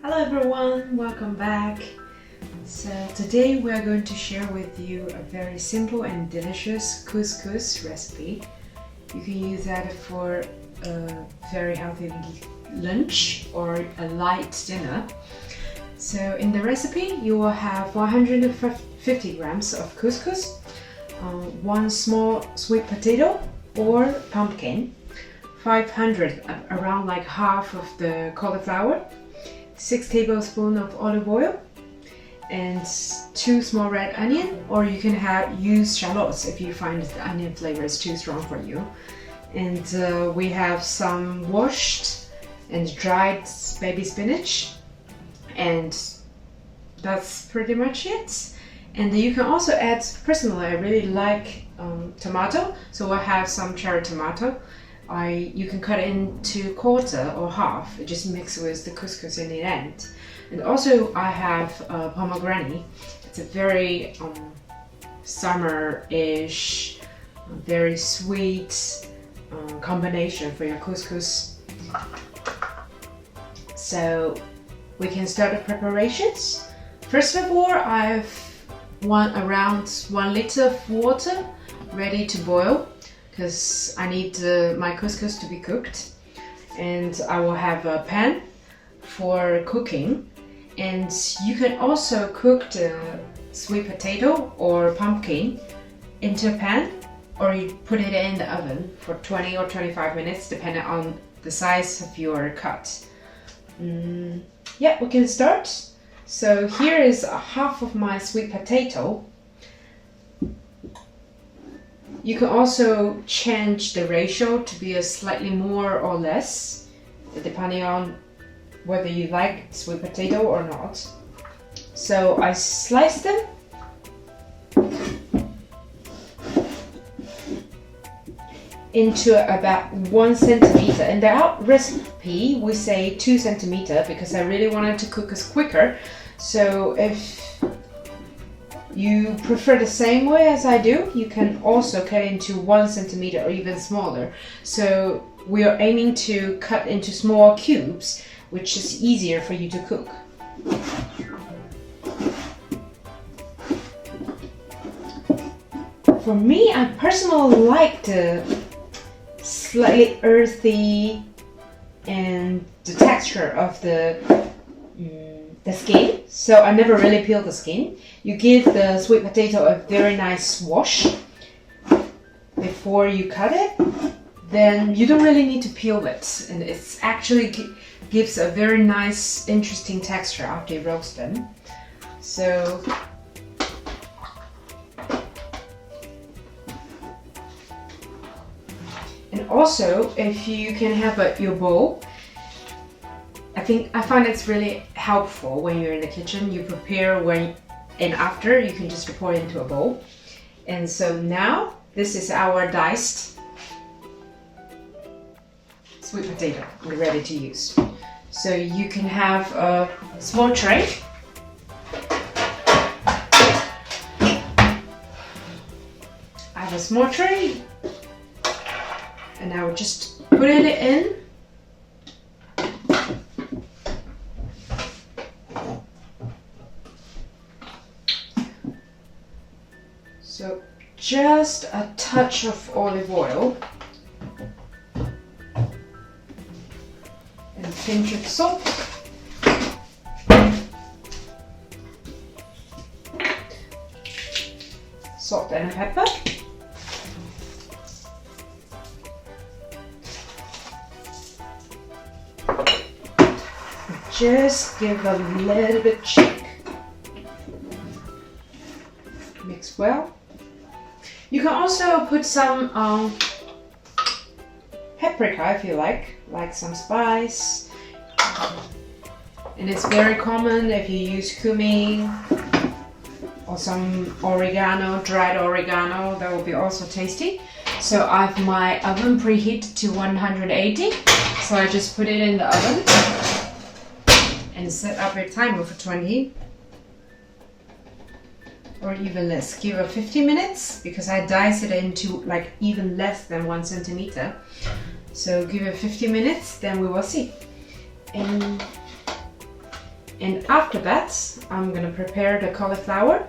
Hello everyone, welcome back. So today we are going to share with you a very simple and delicious couscous recipe. You can use that for a very healthy lunch or a light dinner. So in the recipe you will have 150 grams of couscous, one small sweet potato or pumpkin, 500, around like half of the cauliflower, 6 tablespoons of olive oil, and 2 small red onion, or you can use shallots if you find the onion flavor is too strong for you. And we have some washed and dried baby spinach, and that's pretty much it. And you can also add, personally I really like tomato, so I have some cherry tomato. You can cut it into quarter or half, just mix with the couscous in the end. And also I have pomegranate. It's a very summer-ish, very sweet combination for your couscous. So we can start the preparations. First of all, I've around 1 liter of water ready to boil, because I need my couscous to be cooked, and I will have a pan for cooking. And you can also cook the sweet potato or pumpkin into a pan, or you put it in the oven for 20 or 25 minutes depending on the size of your cut. Yeah, we can start. So here is half of my sweet potato. You can also change the ratio to be a slightly more or less, depending on whether you like sweet potato or not. So I slice them into about 1 centimeter. In the recipe we say 2 centimeter because I really wanted to cook us quicker. So if you prefer the same way as I do, you can also cut into 1 centimeter or even smaller. So we are aiming to cut into small cubes, which is easier for you to cook. For me, I personally like the slightly earthy and the texture of the skin, so I never really peel the skin. You give the sweet potato a very nice wash before you cut it, then you don't really need to peel it, and it actually gives a very nice, interesting texture after you roast them. So and also, if you can have your bowl, I find it's really helpful when you're in the kitchen. You prepare and after you can just pour it into a bowl. And so now this is our diced sweet potato we're ready to use. So you can have a small tray. I have a small tray, and I will just put it in. So just a touch of olive oil and a pinch of salt. Salt and pepper. Just give a little bit shake. Mix well. You can also put some paprika if you like some spice. And it's very common if you use cumin or some oregano, dried oregano, that will be also tasty. So I have my oven preheated to 180, so I just put it in the oven and set up a timer for 20 or even less. Give it 50 minutes because I dice it into like even less than 1 centimeter. So give it 50 minutes, then we will see. And And after that, I'm gonna prepare the cauliflower.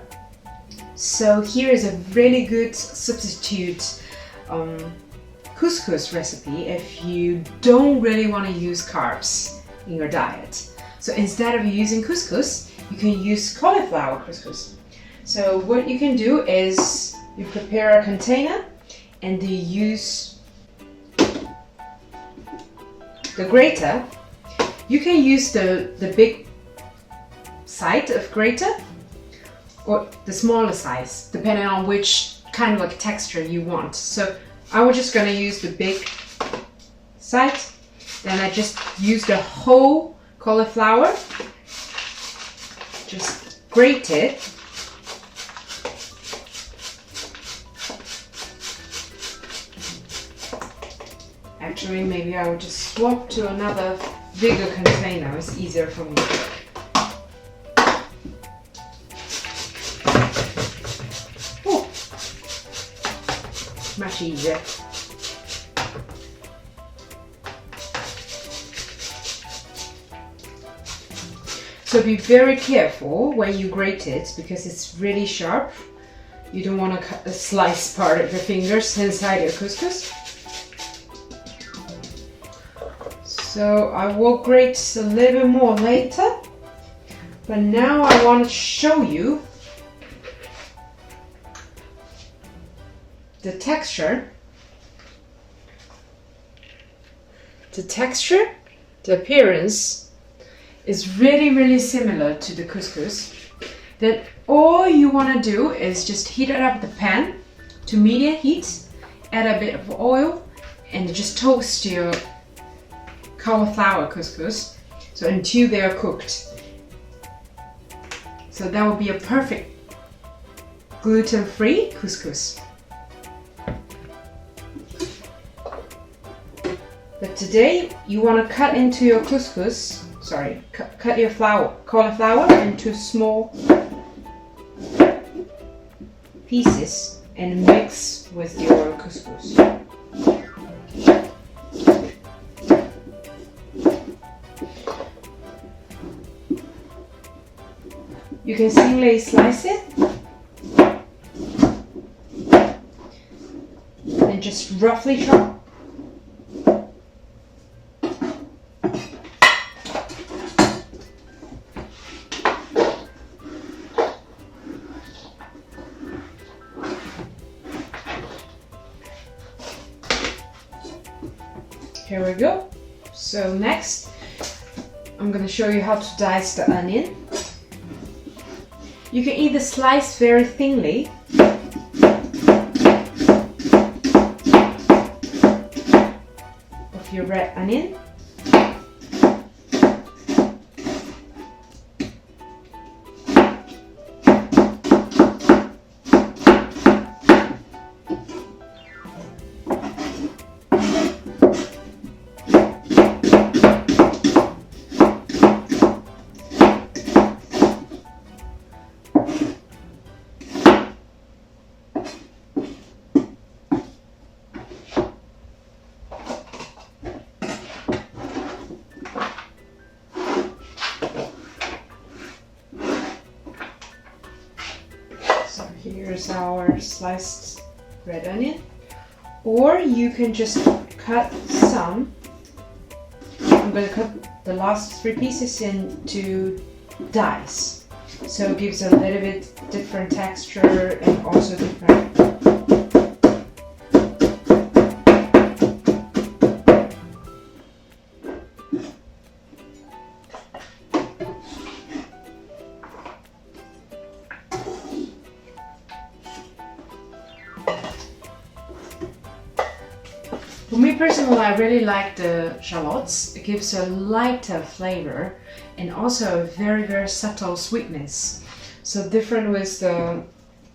So here is a really good substitute couscous recipe if you don't really want to use carbs in your diet. So instead of using couscous, you can use cauliflower couscous. So what you can do is you prepare a container and you use the grater. You can use the big side of grater or the smaller size, depending on which kind of like texture you want. So I was just gonna use the big side. Then I just use the whole cauliflower, just grate it. Actually, maybe I would just swap to another bigger container. It's easier for me. Oh, much easier. So be very careful when you grate it because it's really sharp. You don't want to slice part of your fingers inside your couscous. So I will grate a little bit more later, but now I want to show you the texture. The appearance is really similar to the couscous. Then all you want to do is just heat it up the pan to medium heat, add a bit of oil, and just toast your cauliflower couscous so until they are cooked. So that will be a perfect gluten-free couscous. But today you want to cut into your couscous, cut your cauliflower into small pieces and mix with your couscous. You can thinly slice it and just roughly chop. Here we go. So next, I'm going to show you how to dice the onion. You can either slice very thinly of your red onion, here's our sliced red onion. Or you can just cut some. I'm going to cut the last 3 pieces into dice. So it gives a little bit different texture and also different. For me personally, I really like the shallots. It gives a lighter flavor and also a very subtle sweetness. So different with the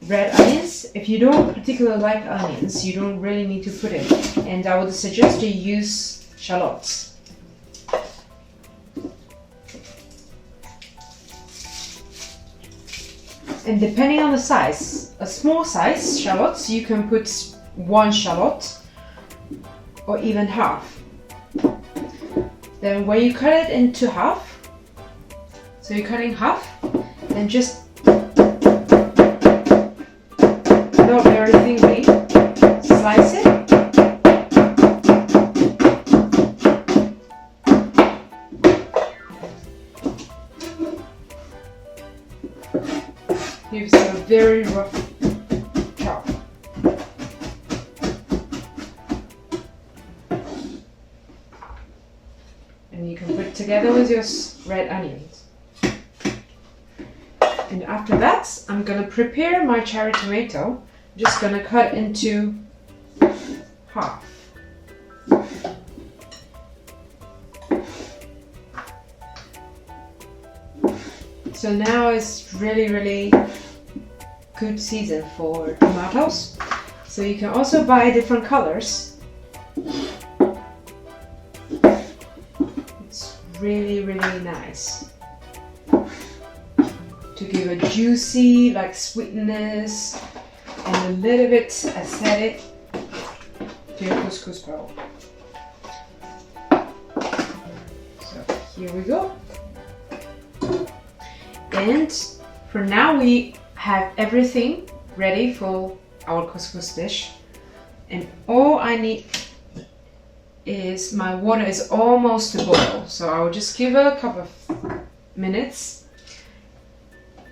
red onions. If you don't particularly like onions, you don't really need to put it. And I would suggest you use shallots. And depending on the size, a small size shallots, you can put 1 shallot or even half. Then when you cut it into half, So you cut in half, and just not very thinly slice it. Gives a very rough chop. And you can put it together with your red onions. And after that, I'm gonna prepare my cherry tomato. I'm just gonna cut into half. So now it's really good season for tomatoes. So you can also buy different colors. It's really nice to give a juicy, like, sweetness and a little bit acidic to your couscous bowl. So here we go. And for now we have everything ready for our couscous dish. And all I need is my water is almost to boil. So I will just give it a couple of minutes.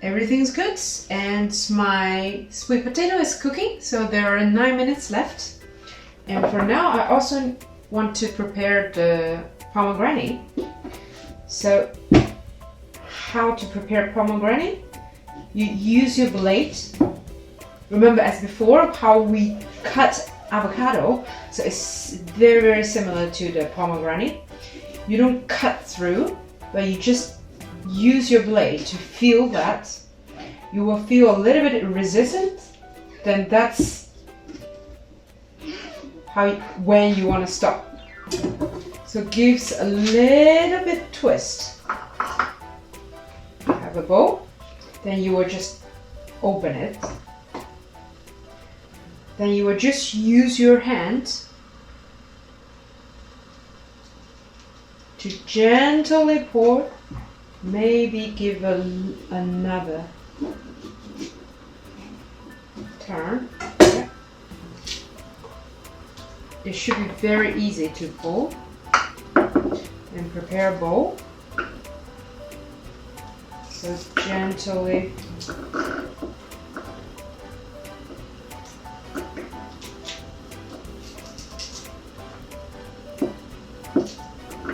Everything's good, and my sweet potato is cooking, so there are 9 minutes left. And for now I also want to prepare the pomegranate. So how to prepare pomegranate? You use your blade. Remember, as before, how we cut avocado, so it's very similar to the pomegranate. You don't cut through, but you just use your blade to feel that. You will feel a little bit resistant, then that's when you want to stop. So it gives a little bit twist. You have a bowl, then you will just open it. Then you will just use your hand to gently pour. Maybe give another turn. Yeah. It should be very easy to pull. And prepare a bowl. So gently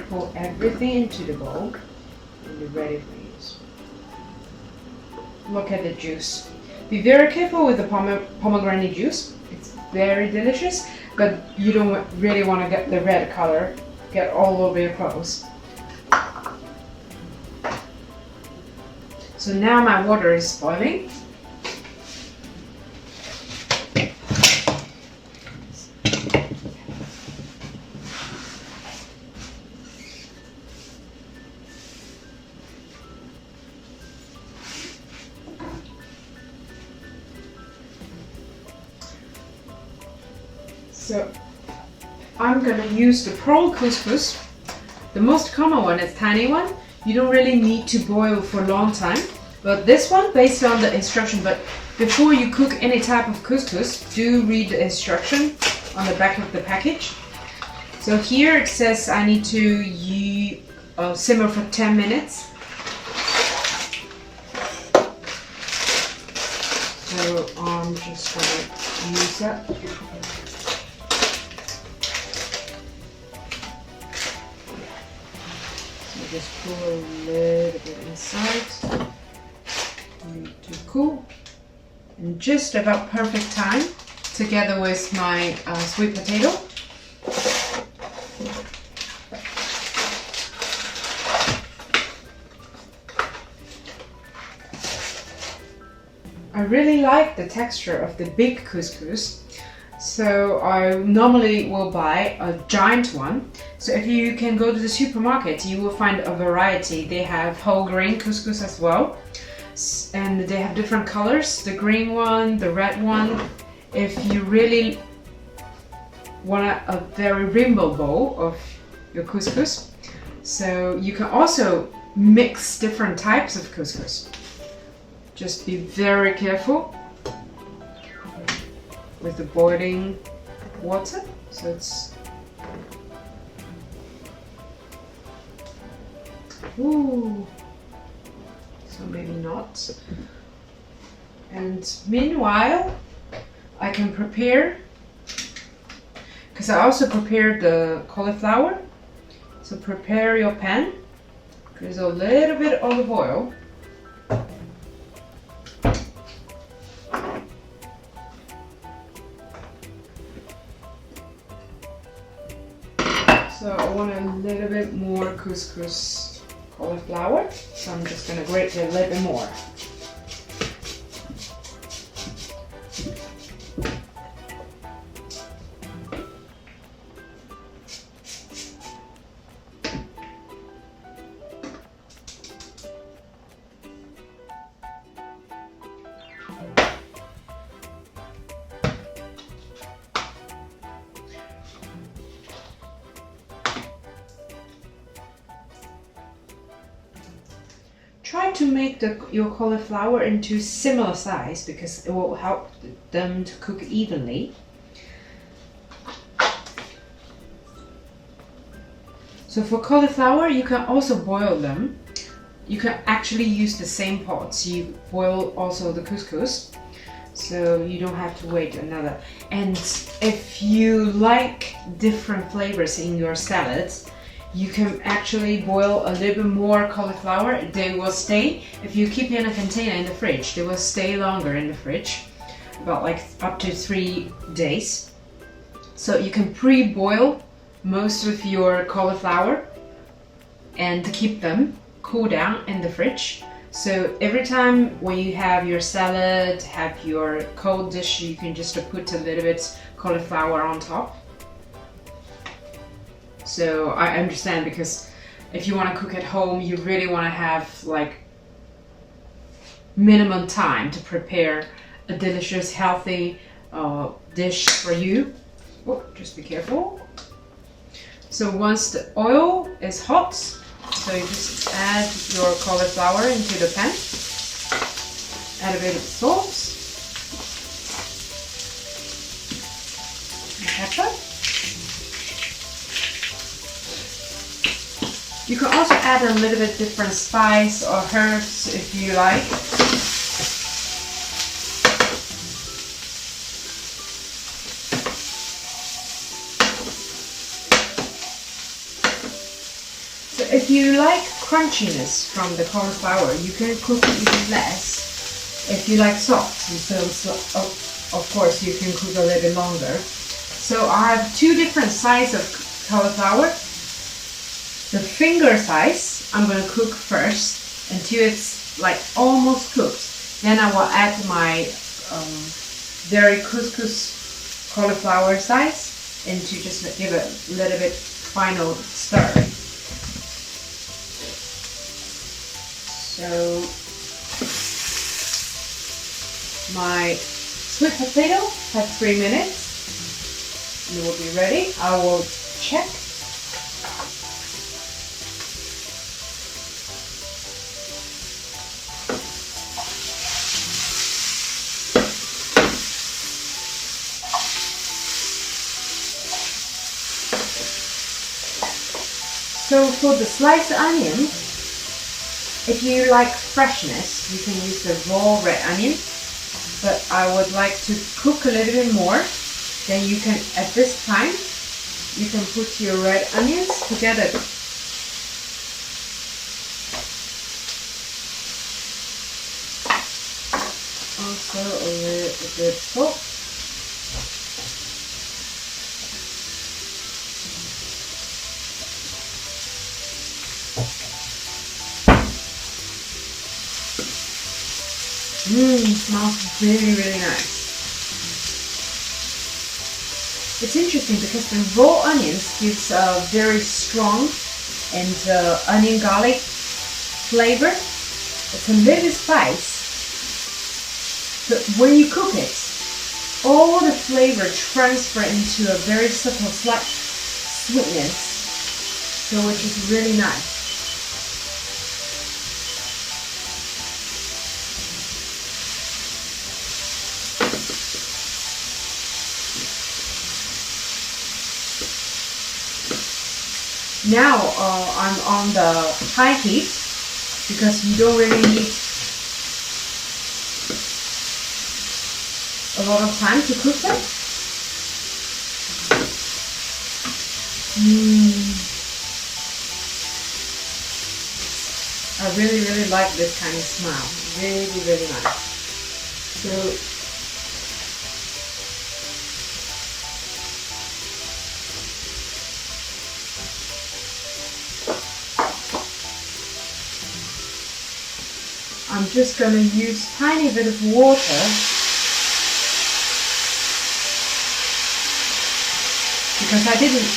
pour everything into the bowl. Be ready for use. Look at the juice. Be very careful with the pomegranate juice. It's very delicious, but you don't really want to get the red color get all over your clothes. So now my water is boiling. So I'm gonna use the pearl couscous. The most common one is tiny one. You don't really need to boil for a long time. But this one, based on the instruction, but before you cook any type of couscous, do read the instruction on the back of the package. So here it says I need to simmer for 10 minutes. So I'm just gonna use that. Just pour a little bit inside. Need to cool. And just about perfect time, together with my sweet potato. I really like the texture of the big couscous. So I normally will buy a giant one. So if you can go to the supermarket, you will find a variety. They have whole grain couscous as well. And they have different colors, the green one, the red one. If you really want a very rainbow bowl of your couscous. So you can also mix different types of couscous. Just be very careful with the boiling water. So it's ooh, so maybe not. And meanwhile, I can prepare, because I also prepared the cauliflower. So prepare your pan. There's a little bit of olive oil. So I want a little bit more couscous cauliflower. So I'm just gonna grate it a little bit more. Try to make your cauliflower into similar size because it will help them to cook evenly. So for cauliflower, you can also boil them. You can actually use the same pots. You boil also the couscous, so you don't have to wait another. And if you like different flavors in your salads, you can actually boil a little bit more cauliflower. They will stay, if you keep in a container in the fridge, they will stay longer in the fridge, about like up to 3 days. So you can pre-boil most of your cauliflower and keep them cool down in the fridge. So every time when you have your salad, have your cold dish, you can just put a little bit cauliflower on top. So I understand, because if you want to cook at home, you really want to have like minimum time to prepare a delicious, healthy dish for you. Oh, just be careful. So once the oil is hot, so you just add your cauliflower into the pan. Add a bit of salt and pepper. You can also add a little bit different spice or herbs if you like. So if you like crunchiness from the cauliflower, you can cook it even less. If you like soft, so of course you can cook a little bit longer. So I have 2 different sizes of cauliflower. The finger size, I'm going to cook first until it's like almost cooked. Then I will add my very couscous cauliflower size and to just give it a little bit final stir. So my sweet potato has 3 minutes and it will be ready. I will check. So for the sliced onion, if you like freshness, you can use the raw red onion. But I would like to cook a little bit more. Then you can, at this time, you can put your red onions together. Also a little bit of salt. Smells really, really nice. It's interesting because the raw onions gives a very strong and onion garlic flavor. It's a little spice, but when you cook it, all the flavor transfer into a very subtle slight sweetness, so which is really nice. Now I'm on the high heat because you don't really need a lot of time to cook them. I really like this kind of smell. Really nice. So I'm just going to use a tiny bit of water because I didn't.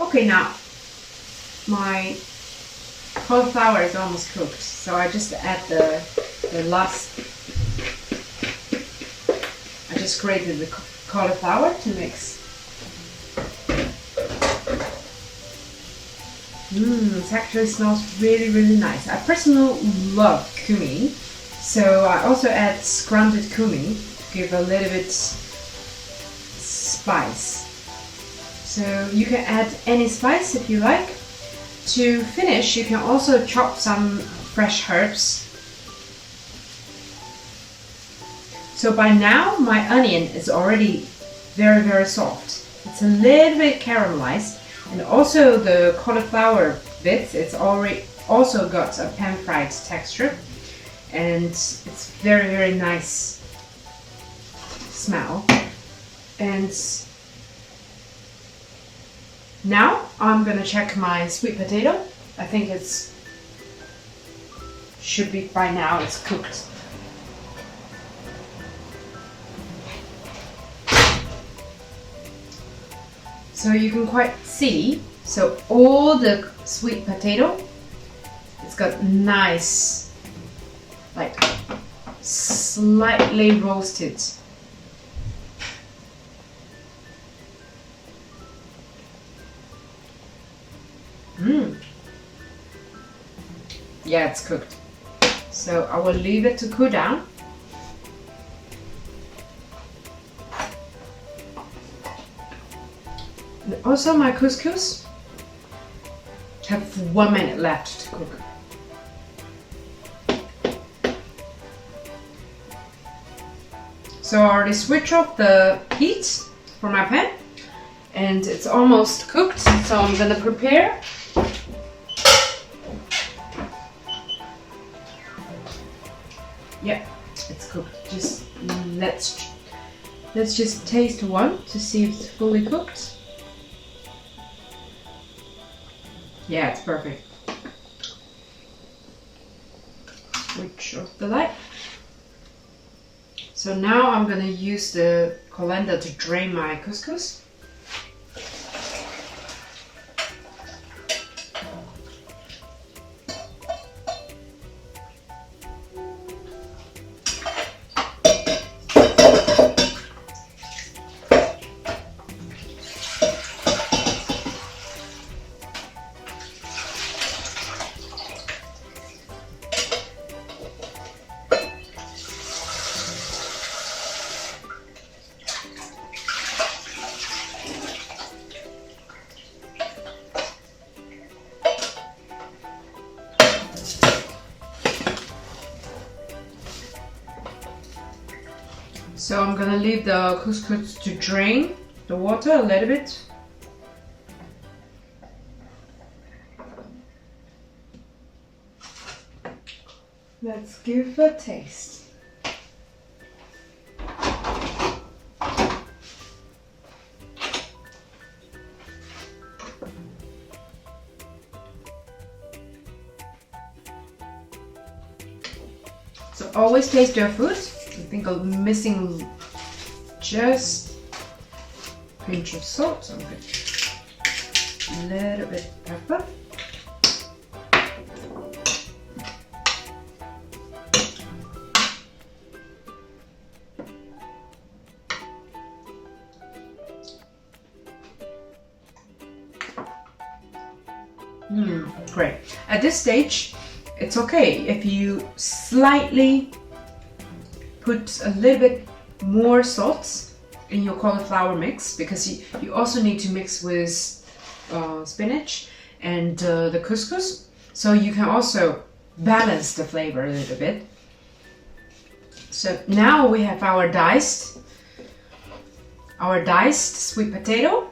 Okay, now my cauliflower is almost cooked, so I just add the last. I just grated the cauliflower to mix. It actually smells really nice. I personally love cumin, so I also add grounded cumin to give a little bit spice. So you can add any spice if you like. To finish, you can also chop some fresh herbs. So by now my onion is already very soft. It's a little bit caramelized, and also the cauliflower bits, it's already also got a pan-fried texture, and it's very nice smell. And now I'm gonna check my sweet potato. I think should be by now it's cooked. So you can quite see, so all the sweet potato, it's got nice, like slightly roasted. Yeah, it's cooked. So I will leave it to cool down. And also my couscous have 1 minute left to cook. So I already switched off the heat for my pan, and it's almost cooked. So I'm gonna prepare. Yeah, it's cooked. Just let's just taste one to see if it's fully cooked. Yeah, it's perfect. Switch off the light. So now I'm gonna use the colander to drain my couscous. So I'm gonna leave the couscous to drain the water a little bit. Let's give a taste. So always taste your food. I think I'm missing just a pinch of salt, so I'm going to a little bit of pepper. Great. At this stage, it's okay if you slightly put a little bit more salt in your cauliflower mix, because you also need to mix with spinach and the couscous, so you can also balance the flavor a little bit. So now we have our diced sweet potato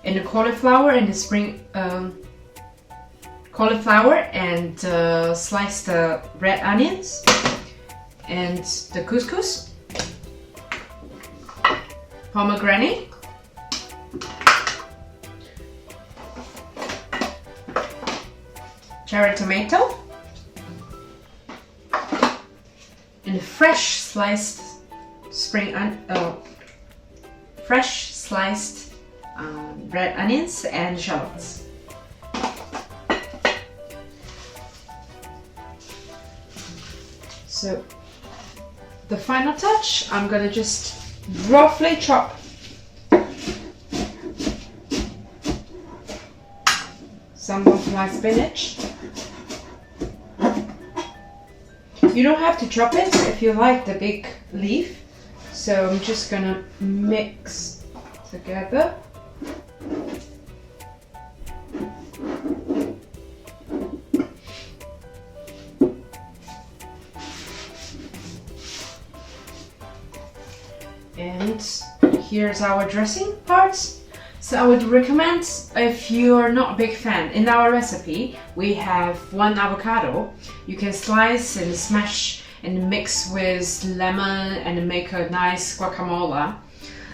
and the cauliflower and the spring cauliflower and sliced red onions and the couscous, pomegranate, cherry tomato, and fresh sliced red onions and shallots. So the final touch, I'm gonna just roughly chop some of my spinach. You don't have to chop it if you like the big leaf. So I'm just gonna mix together. And here's our dressing parts. So I would recommend, if you're not a big fan, in our recipe we have 1 avocado. You can slice and smash and mix with lemon and make a nice guacamole.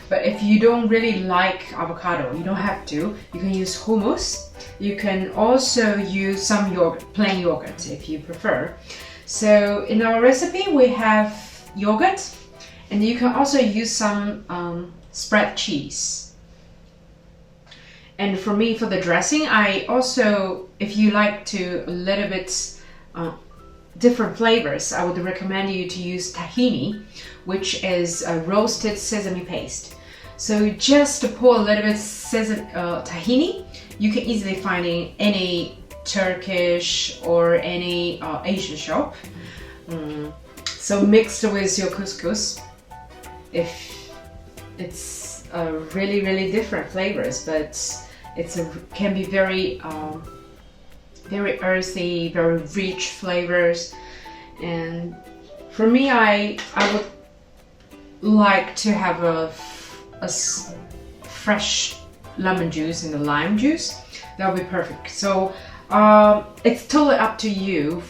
But if you don't really like avocado, you don't have to. You can use hummus. You can also use some yogurt, plain yogurt if you prefer. So in our recipe we have yogurt, and you can also use some spread cheese. And for me, for the dressing, I also, if you like to a little bit different flavors, I would recommend you to use tahini, which is a roasted sesame paste. So just to pour a little bit tahini, you can easily find in any Turkish or any Asian shop. So mixed with your couscous. If it's really, really different flavors, but can be very very earthy, very rich flavors. And for me, I would like to have a fresh lemon juice and the lime juice. That would be perfect. So it's totally up to you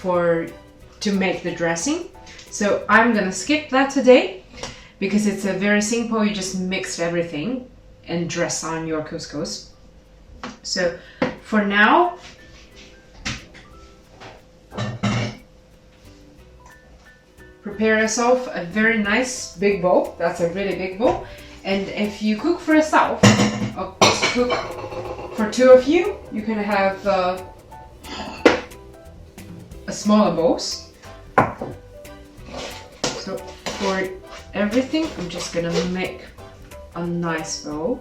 to make the dressing. So I'm gonna skip that today, because it's a very simple. You just mix everything and dress on your couscous. So for now, prepare yourself a very nice big bowl. That's a really big bowl. And if you cook for yourself, or cook for 2 of you, you can have a smaller bowls. So for everything, I'm just gonna make a nice bowl.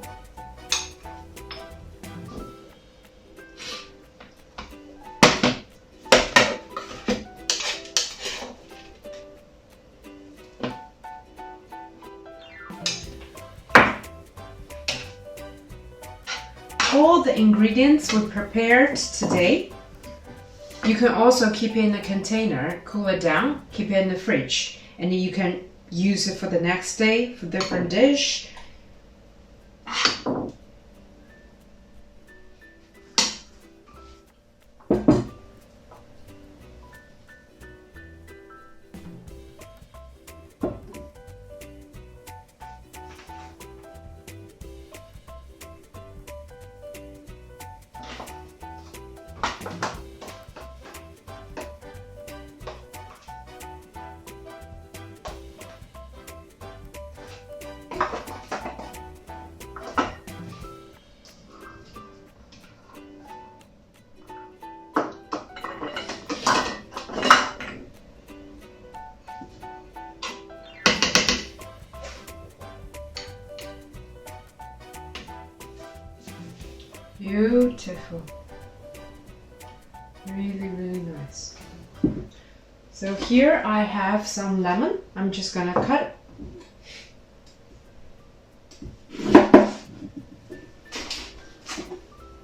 All the ingredients we prepared today, you can also keep in a container, cool it down, keep it in the fridge, and you can use it for the next day for different dish. Beautiful. Really, really nice. So here I have some lemon. I'm just gonna cut.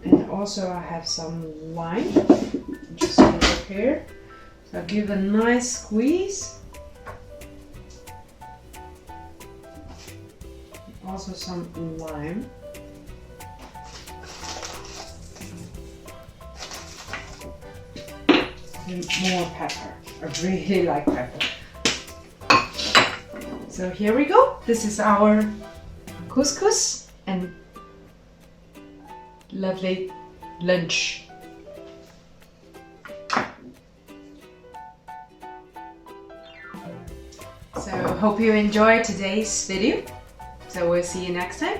And also I have some lime. I'm just gonna put here. So I'll give a nice squeeze. Also some lime. And more pepper. I really like pepper. So here we go. This is our couscous and lovely lunch. So hope you enjoyed today's video. So we'll see you next time.